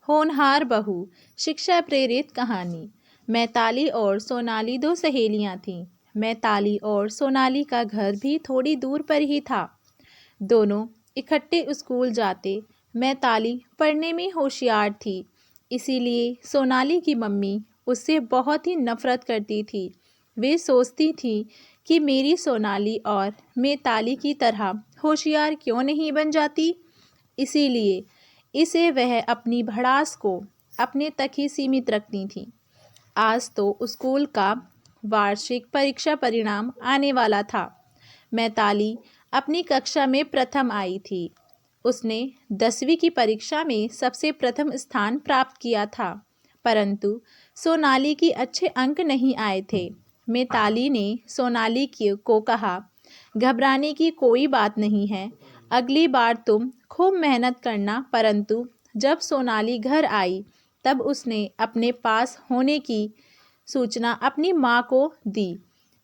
होनहार बहू। शिक्षा प्रेरित कहानी। मैताली और सोनाली दो सहेलियां थीं। मैताली और सोनाली का घर भी थोड़ी दूर पर ही था। दोनों इकट्ठे स्कूल जाते। मैताली पढ़ने में होशियार थी, इसीलिए सोनाली की मम्मी उससे बहुत ही नफरत करती थी। वे सोचती थी कि मेरी सोनाली और मैताली की तरह होशियार क्यों नहीं बन जाती। इसीलिए इसे वह अपनी भड़ास को अपने तक ही सीमित रखती थी। आज तो स्कूल का वार्षिक परीक्षा परिणाम आने वाला था। मैताली अपनी कक्षा में प्रथम आई थी। उसने 10वीं की परीक्षा में सबसे प्रथम स्थान प्राप्त किया था, परंतु सोनाली की अच्छे अंक नहीं आए थे। मैताली ने सोनाली को कहा, घबराने की कोई बात नहीं है, अगली बार तुम खूब मेहनत करना। परंतु जब सोनाली घर आई तब उसने अपने पास होने की सूचना अपनी माँ को दी,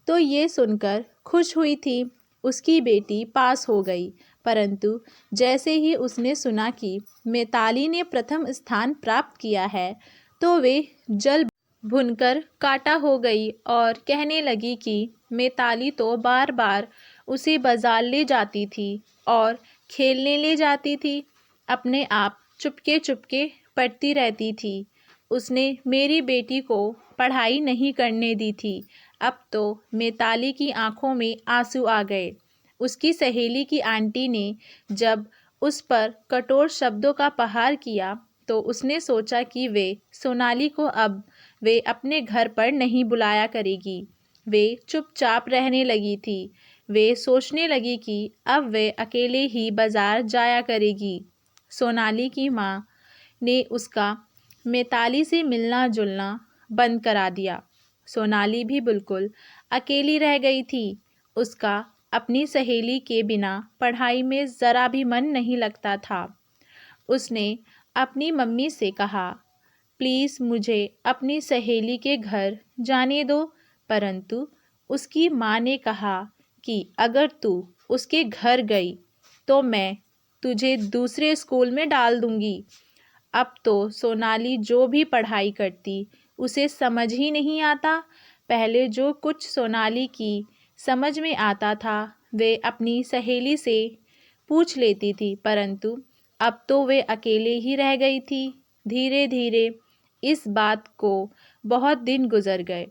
तो ये सुनकर खुश हुई थी उसकी बेटी पास हो गई। परंतु जैसे ही उसने सुना कि मैताली ने प्रथम स्थान प्राप्त किया है, तो वे जल भुनकर काटा हो गई और कहने लगी कि मैताली तो बार बार उसे बाजार ले जाती थी और खेलने ले जाती थी, अपने आप चुपके चुपके पढ़ती रहती थी। उसने मेरी बेटी को पढ़ाई नहीं करने दी थी। अब तो मैताली की आंखों में आंसू आ गए। उसकी सहेली की आंटी ने जब उस पर कठोर शब्दों का प्रहार किया, तो उसने सोचा कि वे सोनाली को अब वे अपने घर पर नहीं बुलाया करेगी। वे चुपचाप रहने लगी थी। वे सोचने लगी कि अब वे अकेले ही बाजार जाया करेगी। सोनाली की माँ ने उसका मैताली से मिलना जुलना बंद करा दिया। सोनाली भी बिल्कुल अकेली रह गई थी। उसका अपनी सहेली के बिना पढ़ाई में ज़रा भी मन नहीं लगता था। उसने अपनी मम्मी से कहा, प्लीज़ मुझे अपनी सहेली के घर जाने दो। परंतु उसकी माँ ने कहा कि अगर तू उसके घर गई तो मैं तुझे दूसरे स्कूल में डाल दूँगी। अब तो सोनाली जो भी पढ़ाई करती उसे समझ ही नहीं आता। पहले जो कुछ सोनाली की समझ में आता था वे अपनी सहेली से पूछ लेती थी, परंतु अब तो वे अकेले ही रह गई थी। धीरे धीरे इस बात को बहुत दिन गुजर गए।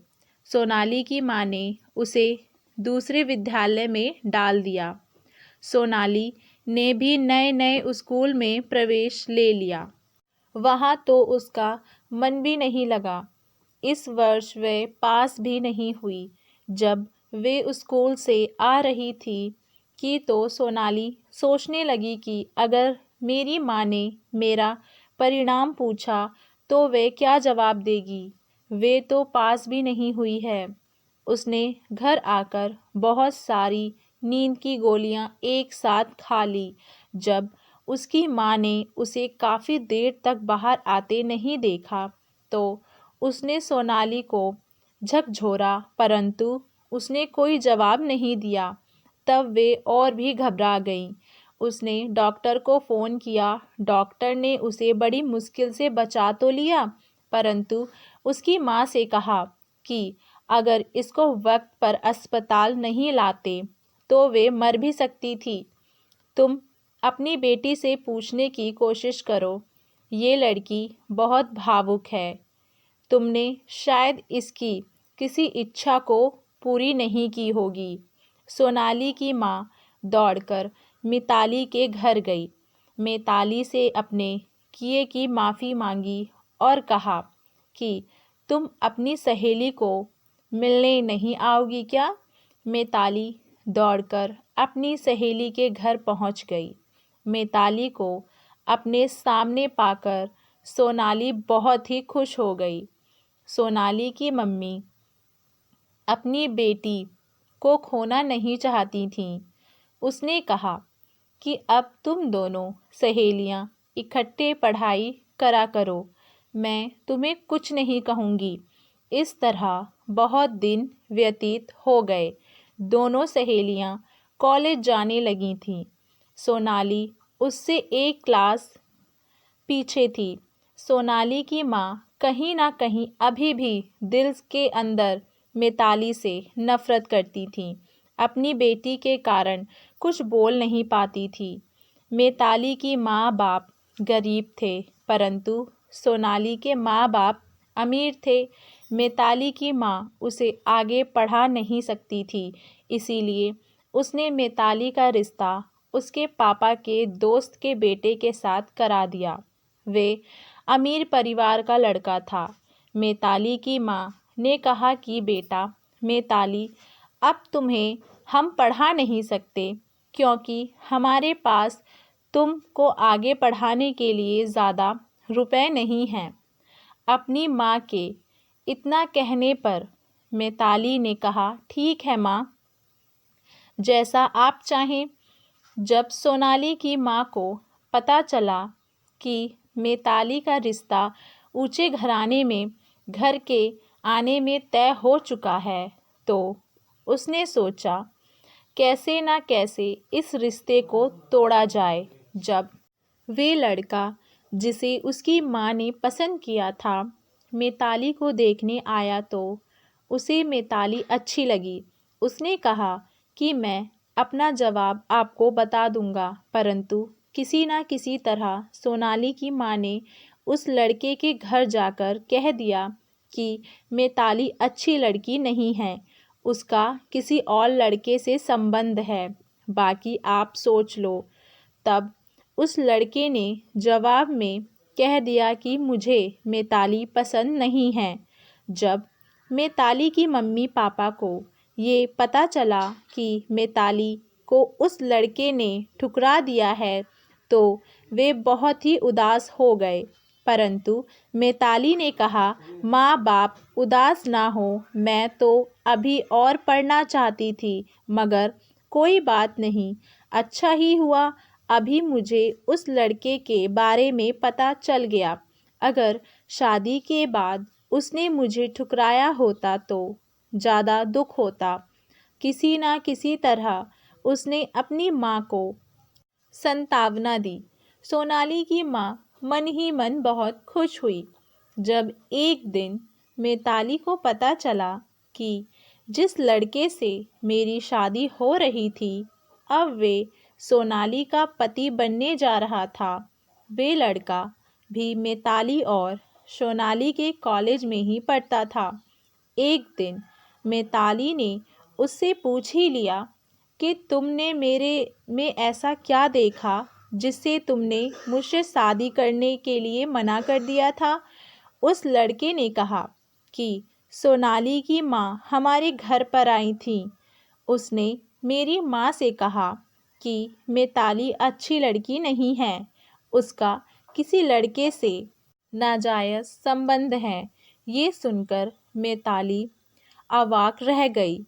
सोनाली की माँ ने उसे दूसरे विद्यालय में डाल दिया। सोनाली ने भी नए नए स्कूल में प्रवेश ले लिया। वहाँ तो उसका मन भी नहीं लगा। इस वर्ष वे पास भी नहीं हुई। जब वे स्कूल से आ रही थी कि तो सोनाली सोचने लगी कि अगर मेरी माँ ने मेरा परिणाम पूछा तो वे क्या जवाब देगी। वे तो पास भी नहीं हुई है। उसने घर आकर बहुत सारी नींद की गोलियां एक साथ खा ली। जब उसकी माँ ने उसे काफ़ी देर तक बाहर आते नहीं देखा, तो उसने सोनाली को झकझोरा, परंतु उसने कोई जवाब नहीं दिया। तब वे और भी घबरा गईं। उसने डॉक्टर को फ़ोन किया। डॉक्टर ने उसे बड़ी मुश्किल से बचा तो लिया, परंतु उसकी माँ से कहा कि अगर इसको वक्त पर अस्पताल नहीं लाते तो वे मर भी सकती थी। तुम अपनी बेटी से पूछने की कोशिश करो। ये लड़की बहुत भावुक है। तुमने शायद इसकी किसी इच्छा को पूरी नहीं की होगी। सोनाली की माँ दौड़कर मिताली के घर गई। मिताली से अपने किए की माफ़ी मांगी और कहा कि तुम अपनी सहेली को मिलने नहीं आओगी क्या। मिताली दौड़कर अपनी सहेली के घर पहुंच गई। मिताली को अपने सामने पाकर सोनाली बहुत ही खुश हो गई। सोनाली की मम्मी अपनी बेटी को खोना नहीं चाहती थीं। उसने कहा कि अब तुम दोनों सहेलियां इकट्ठे पढ़ाई करा करो, मैं तुम्हें कुछ नहीं कहूँगी। इस तरह बहुत दिन व्यतीत हो गए। दोनों सहेलियां कॉलेज जाने लगी थीं। सोनाली उससे एक क्लास पीछे थी। सोनाली की माँ कहीं ना कहीं अभी भी दिल के अंदर मिताली से नफरत करती थी। अपनी बेटी के कारण कुछ बोल नहीं पाती थी। मिताली की माँ बाप गरीब थे, परंतु सोनाली के माँ बाप अमीर थे। मिताली की माँ उसे आगे पढ़ा नहीं सकती थी, इसीलिए उसने मिताली का रिश्ता उसके पापा के दोस्त के बेटे के साथ करा दिया। वे अमीर परिवार का लड़का था। मिताली की माँ ने कहा कि बेटा मिताली, अब तुम्हें हम पढ़ा नहीं सकते क्योंकि हमारे पास तुमको आगे पढ़ाने के लिए ज़्यादा रुपए नहीं हैं। अपनी माँ के इतना कहने पर मिताली ने कहा, ठीक है माँ, जैसा आप चाहें। जब सोनाली की माँ को पता चला कि मिताली का रिश्ता ऊंचे घराने में घर के आने में तय हो चुका है, तो उसने सोचा कैसे ना कैसे इस रिश्ते को तोड़ा जाए। जब वे लड़का जिसे उसकी माँ ने पसंद किया था मिताली को देखने आया तो उसे मिताली अच्छी लगी। उसने कहा कि मैं अपना जवाब आपको बता दूंगा, परंतु किसी ना किसी तरह सोनाली की माँ ने उस लड़के के घर जाकर कह दिया कि मिताली अच्छी लड़की नहीं है, उसका किसी और लड़के से संबंध है, बाकी आप सोच लो। तब उस लड़के ने जवाब में कह दिया कि मुझे मिताली पसंद नहीं है। जब मिताली की मम्मी पापा को ये पता चला कि मिताली को उस लड़के ने ठुकरा दिया है तो वे बहुत ही उदास हो गए, परंतु मिताली ने कहा, माँ बाप उदास ना हो, मैं तो अभी और पढ़ना चाहती थी, मगर कोई बात नहीं, अच्छा ही हुआ अभी मुझे उस लड़के के बारे में पता चल गया। अगर शादी के बाद उसने मुझे ठुकराया होता तो ज़्यादा दुख होता। किसी ना किसी तरह उसने अपनी माँ को सांत्वना दी। सोनाली की माँ मन ही मन बहुत खुश हुई। जब एक दिन मिताली को पता चला कि जिस लड़के से मेरी शादी हो रही थी अब वे सोनाली का पति बनने जा रहा था, वे लड़का भी मिताली और सोनाली के कॉलेज में ही पढ़ता था। एक दिन मिताली ने उससे पूछ ही लिया कि तुमने मेरे में ऐसा क्या देखा जिससे तुमने मुझसे शादी करने के लिए मना कर दिया था। उस लड़के ने कहा कि सोनाली की माँ हमारे घर पर आई थी। उसने मेरी माँ से कहा कि मिताली अच्छी लड़की नहीं है, उसका किसी लड़के से नाजायज़ संबंध है। ये सुनकर मिताली अवाक रह गई।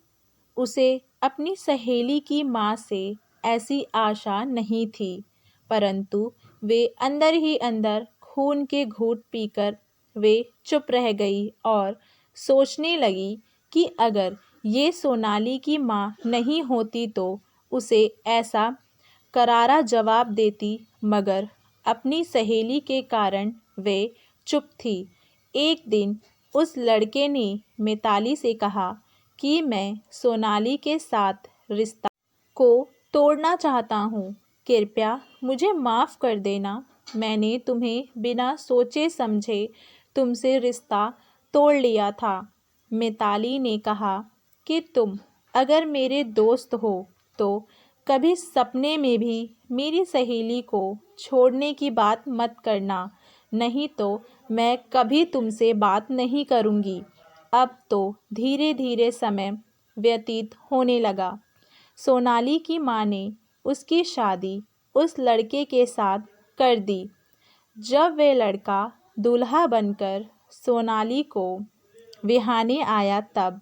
उसे अपनी सहेली की माँ से ऐसी आशा नहीं थी, परंतु वे अंदर ही अंदर खून के घूंट पीकर वे चुप रह गई और सोचने लगी कि अगर ये सोनाली की माँ नहीं होती तो उसे ऐसा करारा जवाब देती, मगर अपनी सहेली के कारण वे चुप थी। एक दिन उस लड़के ने मिताली से कहा कि मैं सोनाली के साथ रिश्ता को तोड़ना चाहता हूँ, कृपया मुझे माफ़ कर देना। मैंने तुम्हें बिना सोचे समझे तुमसे रिश्ता तोड़ लिया था। मिताली ने कहा कि तुम अगर मेरे दोस्त हो तो कभी सपने में भी मेरी सहेली को छोड़ने की बात मत करना, नहीं तो मैं कभी तुमसे बात नहीं करूँगी। अब तो धीरे धीरे समय व्यतीत होने लगा। सोनाली की माँ ने उसकी शादी उस लड़के के साथ कर दी। जब वे लड़का दूल्हा बनकर सोनाली को विहाने आया तब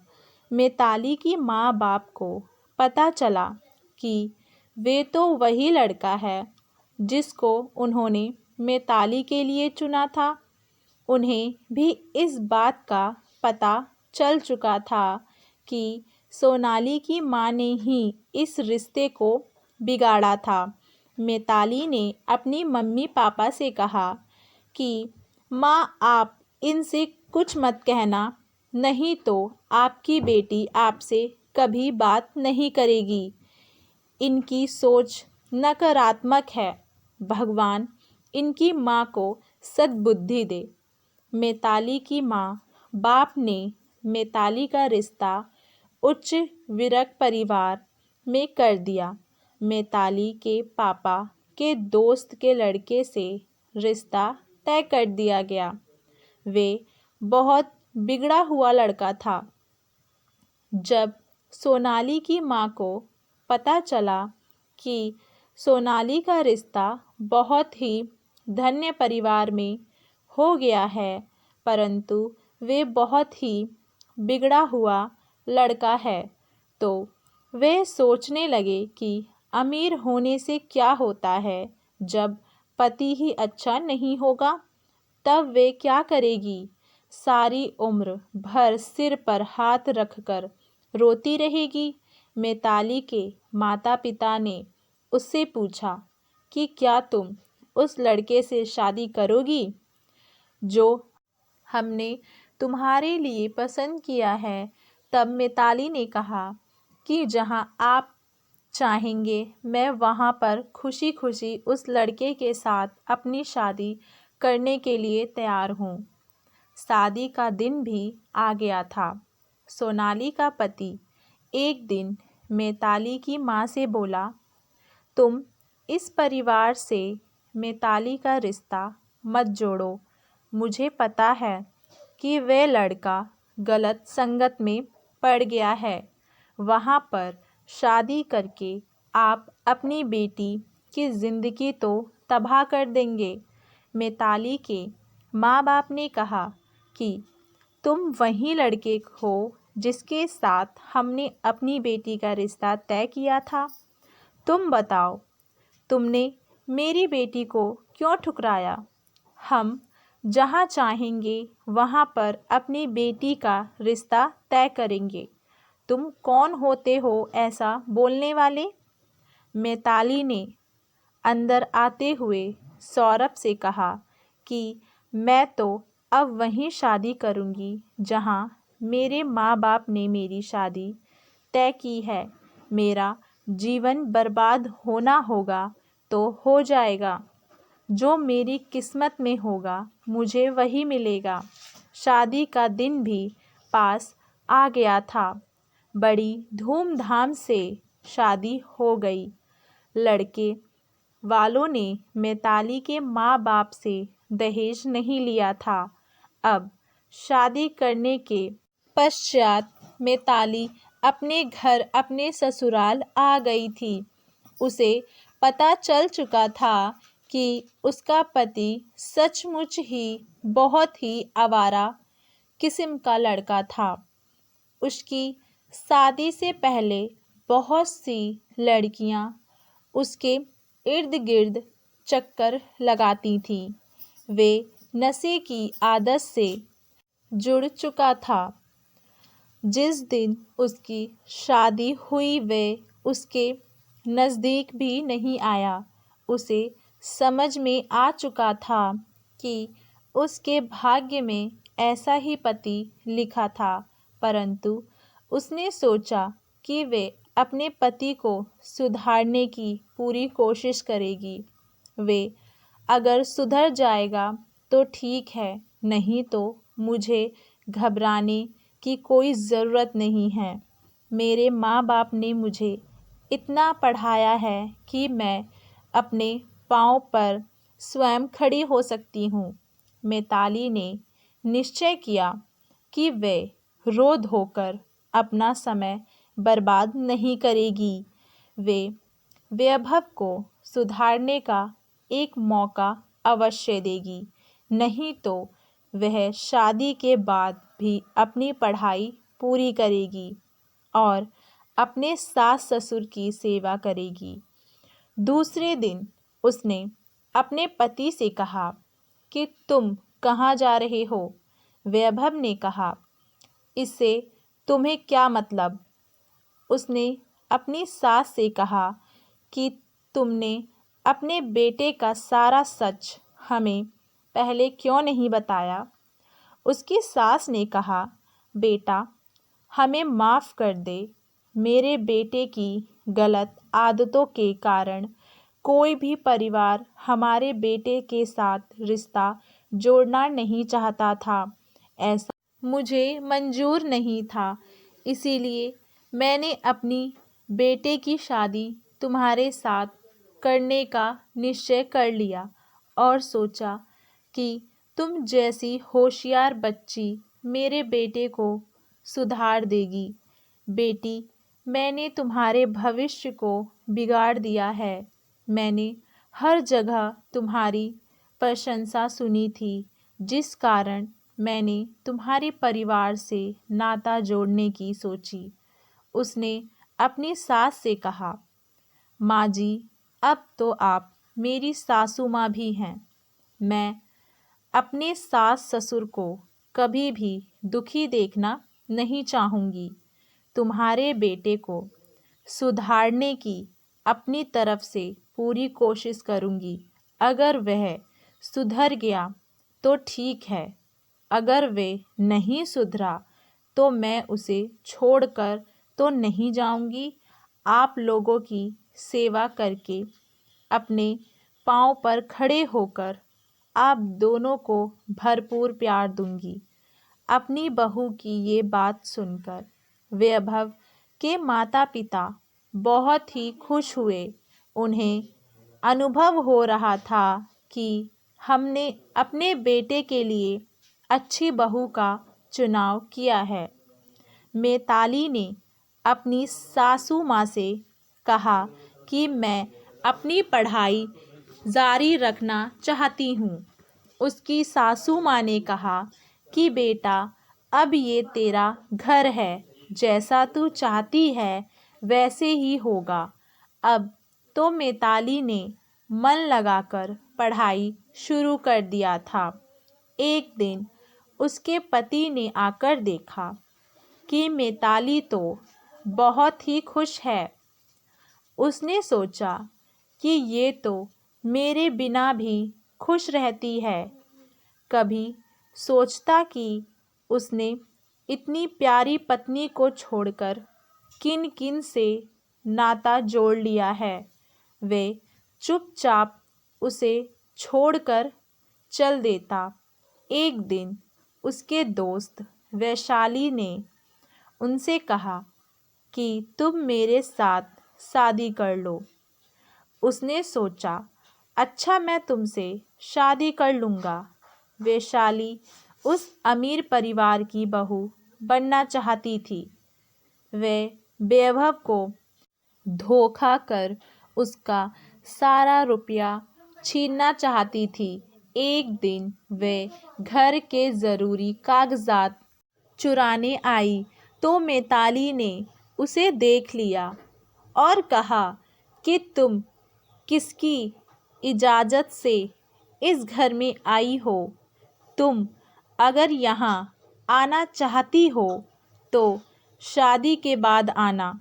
मिताली की माँ बाप को पता चला कि वे तो वही लड़का है जिसको उन्होंने मिताली के लिए चुना था। उन्हें भी इस बात का पता चल चुका था कि सोनाली की माँ ने ही इस रिश्ते को बिगाड़ा था। मिताली ने अपनी मम्मी पापा से कहा कि माँ, आप इनसे कुछ मत कहना, नहीं तो आपकी बेटी आपसे कभी बात नहीं करेगी। इनकी सोच नकारात्मक है। भगवान इनकी माँ को सद्बुद्धि दे। मिताली की माँ बाप ने मिताली का रिश्ता उच्च विरक परिवार में कर दिया। मिताली के पापा के दोस्त के लड़के से रिश्ता तय कर दिया गया। वे बहुत बिगड़ा हुआ लड़का था। जब सोनाली की माँ को पता चला कि सोनाली का रिश्ता बहुत ही धन्य परिवार में हो गया है, परंतु वे बहुत ही बिगड़ा हुआ लड़का है, तो वे सोचने लगे कि अमीर होने से क्या होता है, जब पति ही अच्छा नहीं होगा तब वे क्या करेगी। सारी उम्र भर सिर पर हाथ रखकर रोती रहेगी। मिताली के माता पिता ने उससे पूछा कि क्या तुम उस लड़के से शादी करोगी जो हमने तुम्हारे लिए पसंद किया है। तब मिताली ने कहा कि जहां आप चाहेंगे मैं वहां पर खुशी खुशी उस लड़के के साथ अपनी शादी करने के लिए तैयार हूँ। शादी का दिन भी आ गया था। सोनाली का पति एक दिन मिताली की माँ से बोला, तुम इस परिवार से मिताली का रिश्ता मत जोड़ो। मुझे पता है कि वह लड़का गलत संगत में पड़ गया है। वहाँ पर शादी करके आप अपनी बेटी की ज़िंदगी तो तबाह कर देंगे। मिताली के माँ बाप ने कहा कि तुम वही लड़के हो जिसके साथ हमने अपनी बेटी का रिश्ता तय किया था। तुम बताओ, तुमने मेरी बेटी को क्यों ठुकराया। हम जहाँ चाहेंगे वहाँ पर अपनी बेटी का रिश्ता तय करेंगे। तुम कौन होते हो ऐसा बोलने वाले। मिताली ने अंदर आते हुए सौरभ से कहा कि मैं तो अब वहीं शादी करूँगी जहाँ मेरे माँ बाप ने मेरी शादी तय की है। मेरा जीवन बर्बाद होना होगा तो हो जाएगा। जो मेरी किस्मत में होगा मुझे वही मिलेगा। शादी का दिन भी पास आ गया था। बड़ी धूमधाम से शादी हो गई। लड़के वालों ने मिताली के माँ बाप से दहेज नहीं लिया था। अब शादी करने के पश्चात मिताली अपने घर अपने ससुराल आ गई थी। उसे पता चल चुका था कि उसका पति सचमुच ही बहुत ही आवारा किस्म का लड़का था। उसकी शादी से पहले बहुत सी लड़कियां उसके इर्द गिर्द चक्कर लगाती थीं। वे नशे की आदत से जुड़ चुका था। जिस दिन उसकी शादी हुई वे उसके नज़दीक भी नहीं आया। उसे समझ में आ चुका था कि उसके भाग्य में ऐसा ही पति लिखा था, परंतु उसने सोचा कि वे अपने पति को सुधारने की पूरी कोशिश करेगी। वे अगर सुधर जाएगा तो ठीक है, नहीं तो मुझे घबराने की कोई ज़रूरत नहीं है। मेरे माँ बाप ने मुझे इतना पढ़ाया है कि मैं अपने पाँव पर स्वयं खड़ी हो सकती हूँ। मिताली ने निश्चय किया कि वे रो धोकर अपना समय बर्बाद नहीं करेगी। वे वैभव को सुधारने का एक मौका अवश्य देगी, नहीं तो वह शादी के बाद भी अपनी पढ़ाई पूरी करेगी और अपने सास ससुर की सेवा करेगी। दूसरे दिन उसने अपने पति से कहा कि तुम कहाँ जा रहे हो। वैभव ने कहा, इससे तुम्हें क्या मतलब। उसने अपनी सास से कहा कि तुमने अपने बेटे का सारा सच हमें पहले क्यों नहीं बताया? उसकी सास ने कहा, बेटा, हमें माफ़ कर दे। मेरे बेटे की गलत आदतों के कारण कोई भी परिवार हमारे बेटे के साथ रिश्ता जोड़ना नहीं चाहता था। ऐसा मुझे मंजूर नहीं था, इसीलिए मैंने अपनी बेटे की शादी तुम्हारे साथ करने का निश्चय कर लिया और सोचा कि तुम जैसी होशियार बच्ची मेरे बेटे को सुधार देगी। बेटी, मैंने तुम्हारे भविष्य को बिगाड़ दिया है। मैंने हर जगह तुम्हारी प्रशंसा सुनी थी, जिस कारण मैंने तुम्हारे परिवार से नाता जोड़ने की सोची। उसने अपनी सास से कहा, माँ जी, अब तो आप मेरी सासू माँ भी हैं। मैं अपने सास ससुर को कभी भी दुखी देखना नहीं चाहूँगी। तुम्हारे बेटे को सुधारने की अपनी तरफ से पूरी कोशिश करूँगी। अगर वह सुधर गया तो ठीक है, अगर वह नहीं सुधरा तो मैं उसे छोड़कर तो नहीं जाऊँगी। आप लोगों की सेवा करके अपने पाँव पर खड़े होकर आप दोनों को भरपूर प्यार दूंगी। अपनी बहू की ये बात सुनकर वैभव के माता पिता बहुत ही खुश हुए। उन्हें अनुभव हो रहा था कि हमने अपने बेटे के लिए अच्छी बहू का चुनाव किया है। मिताली ने अपनी सासू माँ से कहा कि मैं अपनी पढ़ाई जारी रखना चाहती हूँ। उसकी सासू माँ ने कहा कि बेटा, अब ये तेरा घर है, जैसा तू चाहती है वैसे ही होगा। अब तो मिताली ने मन लगाकर पढ़ाई शुरू कर दिया था। एक दिन उसके पति ने आकर देखा कि मिताली तो बहुत ही खुश है। उसने सोचा कि ये तो मेरे बिना भी खुश रहती है। कभी सोचता कि उसने इतनी प्यारी पत्नी को छोड़कर किन किन से नाता जोड़ लिया है। वे चुपचाप उसे छोड़कर चल देता। एक दिन उसके दोस्त वैशाली ने उनसे कहा कि तुम मेरे साथ शादी कर लो। उसने सोचा, अच्छा, मैं तुमसे शादी कर लूँगा। वैशाली उस अमीर परिवार की बहू बनना चाहती थी। वह वैभव को धोखा कर उसका सारा रुपया छीनना चाहती थी। एक दिन वह घर के ज़रूरी कागजात चुराने आई तो मिताली ने उसे देख लिया और कहा कि तुम किसकी इजाज़त से इस घर में आई हो? तुम अगर यहाँ आना चाहती हो तो शादी के बाद आना।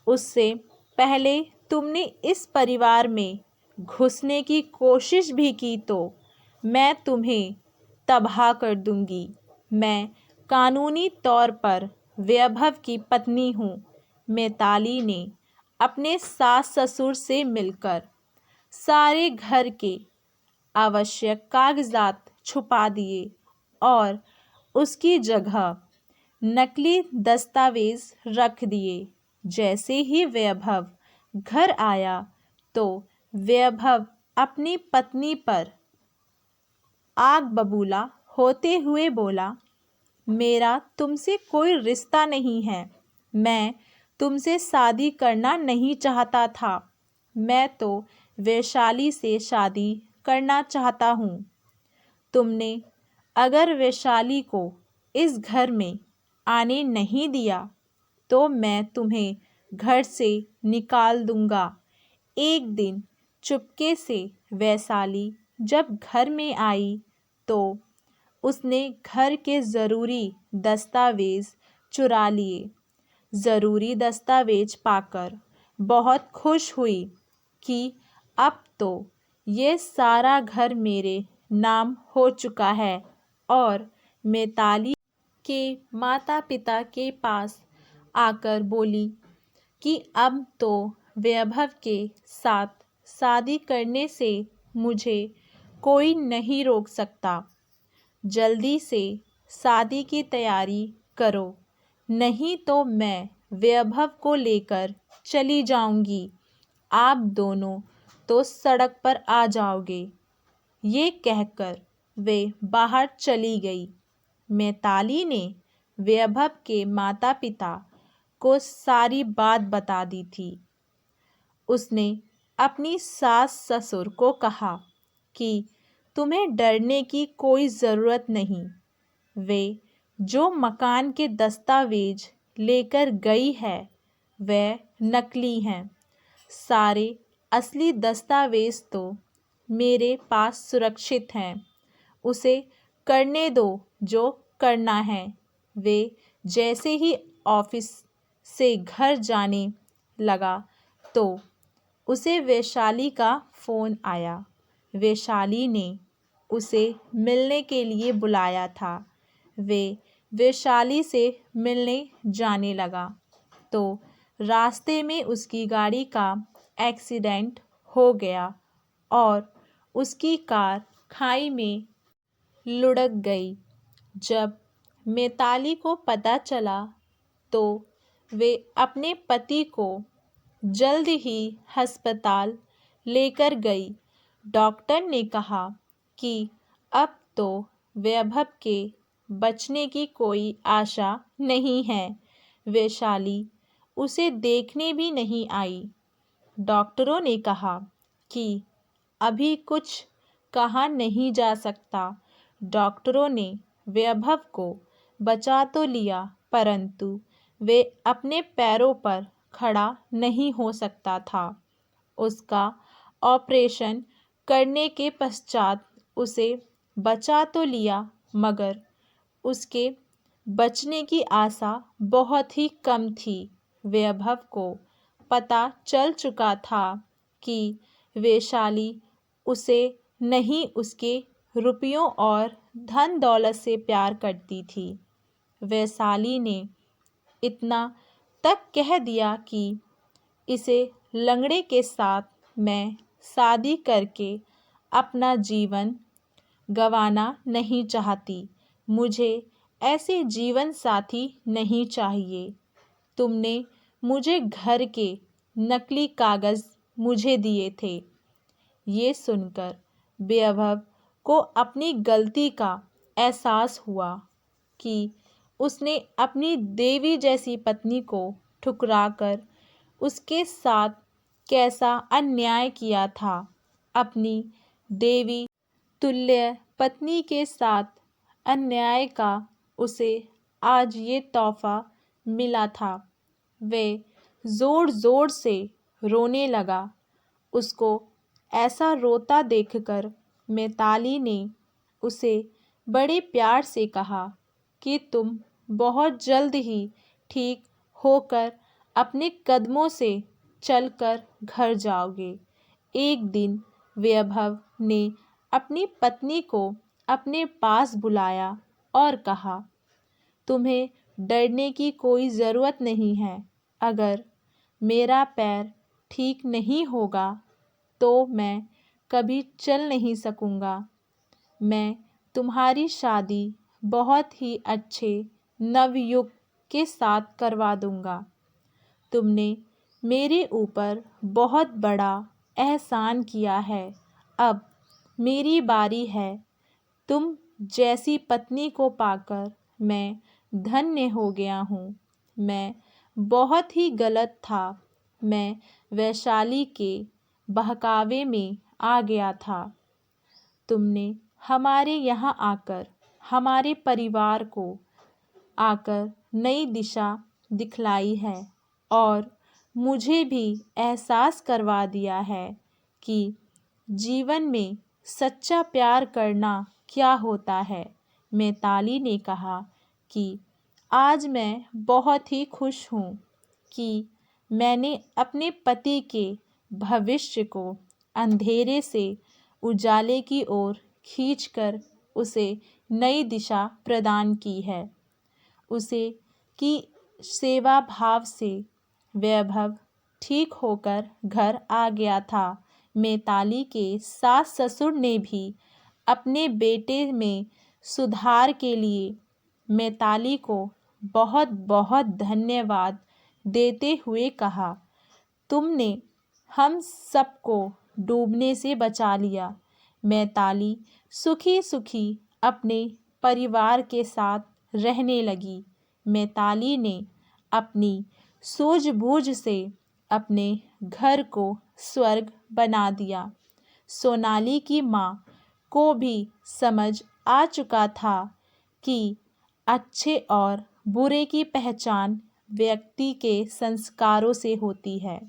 उससे पहले तुमने इस परिवार में घुसने की कोशिश भी की तो मैं तुम्हें तबाह कर दूंगी। मैं कानूनी तौर पर वैभव की पत्नी हूँ। मिताली ने अपने सास ससुर से मिलकर सारे घर के आवश्यक कागजात छुपा दिए और उसकी जगह नकली दस्तावेज रख दिए। जैसे ही वैभव घर आया तो वैभव अपनी पत्नी पर आग बबूला होते हुए बोला, मेरा तुमसे कोई रिश्ता नहीं है। मैं तुमसे शादी करना नहीं चाहता था। मैं तो वैशाली से शादी करना चाहता हूँ। तुमने अगर वैशाली को इस घर में आने नहीं दिया तो मैं तुम्हें घर से निकाल दूंगा। एक दिन चुपके से वैशाली जब घर में आई तो उसने घर के ज़रूरी दस्तावेज़ चुरा लिए। ज़रूरी दस्तावेज पाकर बहुत खुश हुई कि अब तो ये सारा घर मेरे नाम हो चुका है और मैताली के माता पिता के पास आकर बोली कि अब तो वैभव के साथ शादी करने से मुझे कोई नहीं रोक सकता। जल्दी से शादी की तैयारी करो, नहीं तो मैं वैभव को लेकर चली जाऊंगी। आप दोनों तो सड़क पर आ जाओगे। ये कहकर वे बाहर चली गई। मैताली ने वैभव के माता पिता को सारी बात बता दी थी। उसने अपनी सास ससुर को कहा कि तुम्हें डरने की कोई ज़रूरत नहीं। वे जो मकान के दस्तावेज लेकर गई है वह नकली हैं। सारे असली दस्तावेज तो मेरे पास सुरक्षित हैं। उसे करने दो जो करना है। वे जैसे ही ऑफिस से घर जाने लगा तो उसे वैशाली का फ़ोन आया। वैशाली ने उसे मिलने के लिए बुलाया था। वे वैशाली से मिलने जाने लगा तो रास्ते में उसकी गाड़ी का एक्सीडेंट हो गया और उसकी कार खाई में लुढ़क गई। जब मैताली को पता चला तो वे अपने पति को जल्द ही अस्पताल लेकर गई। डॉक्टर ने कहा कि अब तो वैभव के बचने की कोई आशा नहीं है। वैशाली उसे देखने भी नहीं आई। डॉक्टरों ने कहा कि अभी कुछ कहा नहीं जा सकता। डॉक्टरों ने वैभव को बचा तो लिया परंतु वे अपने पैरों पर खड़ा नहीं हो सकता था। उसका ऑपरेशन करने के पश्चात उसे बचा तो लिया मगर उसके बचने की आशा बहुत ही कम थी। वैभव को पता चल चुका था कि वैशाली उसे नहीं उसके रुपयों और धन दौलत से प्यार करती थी। वैशाली ने इतना तक कह दिया कि इसे लंगड़े के साथ मैं शादी करके अपना जीवन गंवाना नहीं चाहती। मुझे ऐसे जीवन साथी नहीं चाहिए। तुमने मुझे घर के नकली कागज़ मुझे दिए थे। ये सुनकर वैभव को अपनी गलती का एहसास हुआ कि उसने अपनी देवी जैसी पत्नी को ठुकराकर उसके साथ कैसा अन्याय किया था। अपनी देवी तुल्य पत्नी के साथ अन्याय का उसे आज ये तोहफा मिला था। वे ज़ोर ज़ोर से रोने लगा। उसको ऐसा रोता देखकर मैताली ने उसे बड़े प्यार से कहा कि तुम बहुत जल्द ही ठीक होकर अपने कदमों से चलकर घर जाओगे। एक दिन वैभव ने अपनी पत्नी को अपने पास बुलाया और कहा, तुम्हें डरने की कोई ज़रूरत नहीं है। अगर मेरा पैर ठीक नहीं होगा तो मैं कभी चल नहीं सकूँगा। मैं तुम्हारी शादी बहुत ही अच्छे नवयुवक के साथ करवा दूँगा। तुमने मेरे ऊपर बहुत बड़ा एहसान किया है। अब मेरी बारी है। तुम जैसी पत्नी को पाकर मैं धन्य हो गया हूँ। मैं बहुत ही गलत था। मैं वैशाली के बहकावे में आ गया था। तुमने हमारे यहाँ आकर हमारे परिवार को आकर नई दिशा दिखलाई है और मुझे भी एहसास करवा दिया है कि जीवन में सच्चा प्यार करना क्या होता है। मैताली ने कहा कि आज मैं बहुत ही खुश हूँ कि मैंने अपने पति के भविष्य को अंधेरे से उजाले की ओर खींचकर उसे नई दिशा प्रदान की है। उसे की सेवा भाव से वैभव ठीक होकर घर आ गया था। मैताली के सास ससुर ने भी अपने बेटे में सुधार के लिए मैताली को बहुत बहुत धन्यवाद देते हुए कहा, तुमने हम सबको डूबने से बचा लिया। मैताली सुखी सुखी अपने परिवार के साथ रहने लगी। मैताली ने अपनी सूझबूझ से अपने घर को स्वर्ग बना दिया। सोनाली की माँ को भी समझ आ चुका था कि अच्छे और बुरे की पहचान व्यक्ति के संस्कारों से होती है।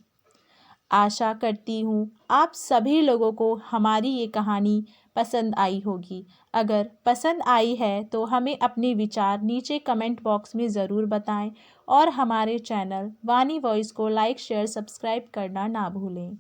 आशा करती हूँ आप सभी लोगों को हमारी ये कहानी पसंद आई होगी। अगर पसंद आई है तो हमें अपने विचार नीचे कमेंट बॉक्स में ज़रूर बताएं और हमारे चैनल वाणी वॉइस को लाइक शेयर सब्सक्राइब करना ना भूलें।